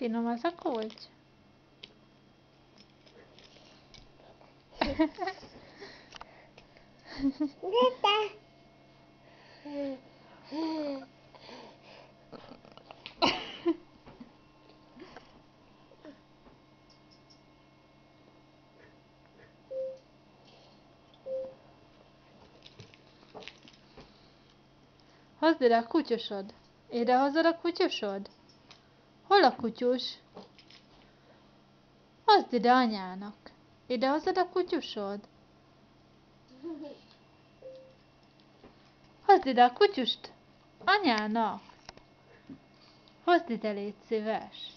Finom az a kulcs. Hozd ide a kutyusod. Ide hozod a kutyusod? Hol a kutyus? Hozd ide anyának. Ide hozod a kutyusod? Hozd ide a kutyust anyának. Hozd ide, légy szíves.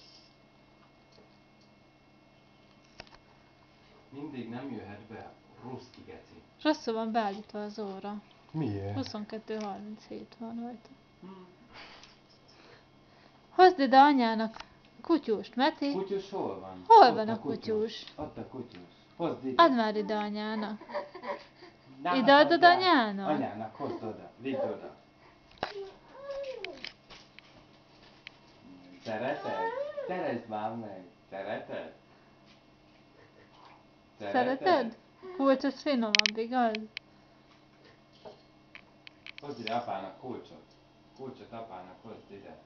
Mindig nem jöhet be, ruszki geci. Rosszul van beállítva az óra. Miért? 22:37 van rajta. Hozd ide anyának kutyust, Meti. Kutyus hol van? Hol Ott van a kutyus? Ott a kutyus. Hozd ide. Add már ide anyának. Na, Ide hát adod adjál. anyának? Anyának hozd oda. Vidd oda. Szereted? Szerezd már meg. Szereted? Szereted? Kulcs az finomabb, igaz? Hozd ide apának kulcsot. Kulcsot apának hozd ide.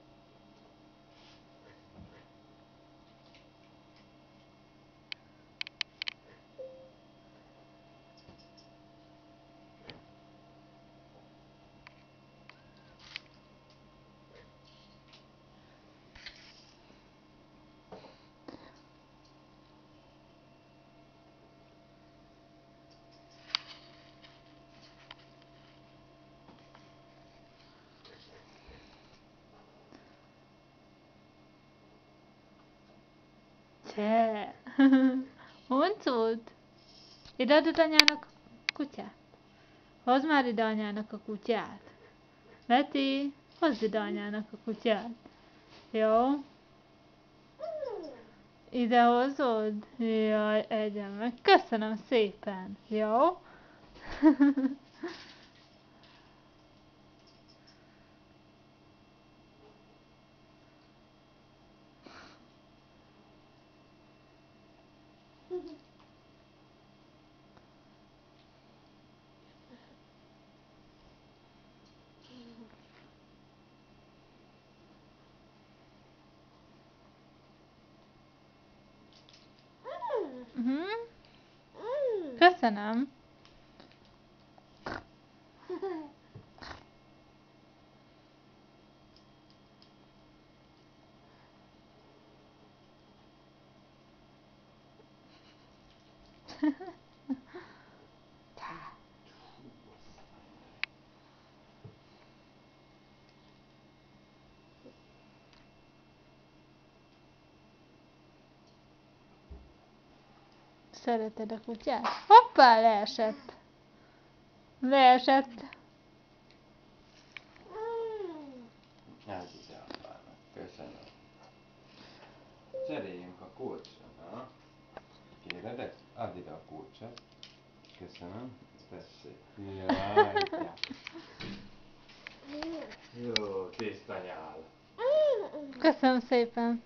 Cseh. Huncut? Ide adod anyának a kutyát? Hozd már ide anyának a kutyát. Meti, hozd ide anyának a kutyát. Jó? Ide hozod? Jaj, egyen meg. Köszönöm szépen. Jó? Köszönöm. Szereted a kutyát? Hoppá, leesett. Leesett. Ez ide apának. Köszönöm. Cseréljünk a kulcsra, na? Kéred ezt? Add ide a kulcsot. Köszönöm. Tessék. Jaj, ja. Jó, tiszta nyál. Köszönöm szépen.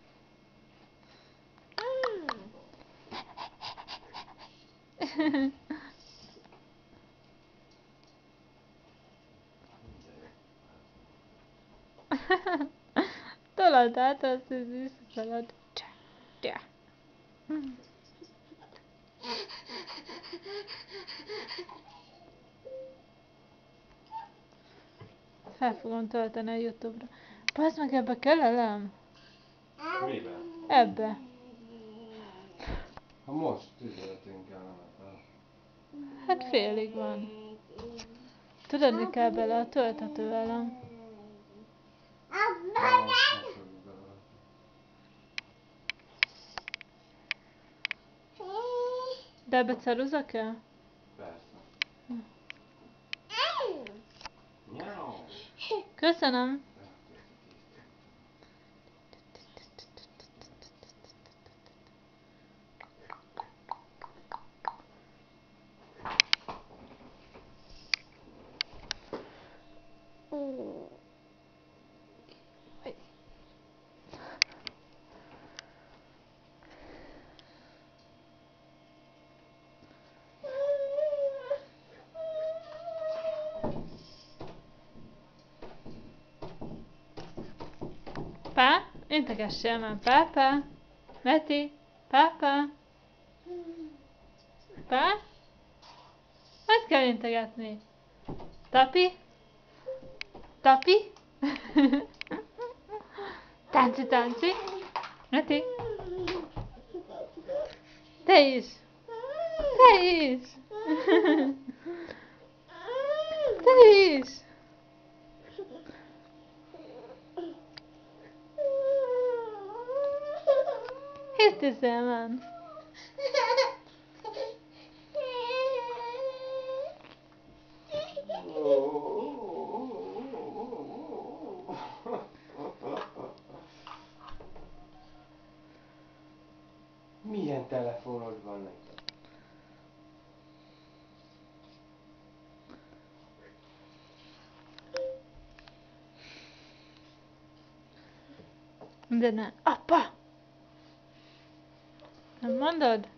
Tolod át, azt visszaszalad. Fel fogom tölteni a YouTube-ra. Bazd meg, ebbe kell elem? Miben? Ebbe. Ha most tüzeltünk el. Hát félig van. Tudod, mi kell bele? A tölthető elem. De ebbe ceruza kell? Persze. Nyau. Köszönöm. Pá, integessél már, pápá. Meti, pápá. Pá? Ezt kell integetni. Tapi? Tapi? Tánci, tánci. Meti? Te is. Te is. Te is. Hisztiszel van. Milyen telefonod van neked? De ne. Apa! Nem mondod?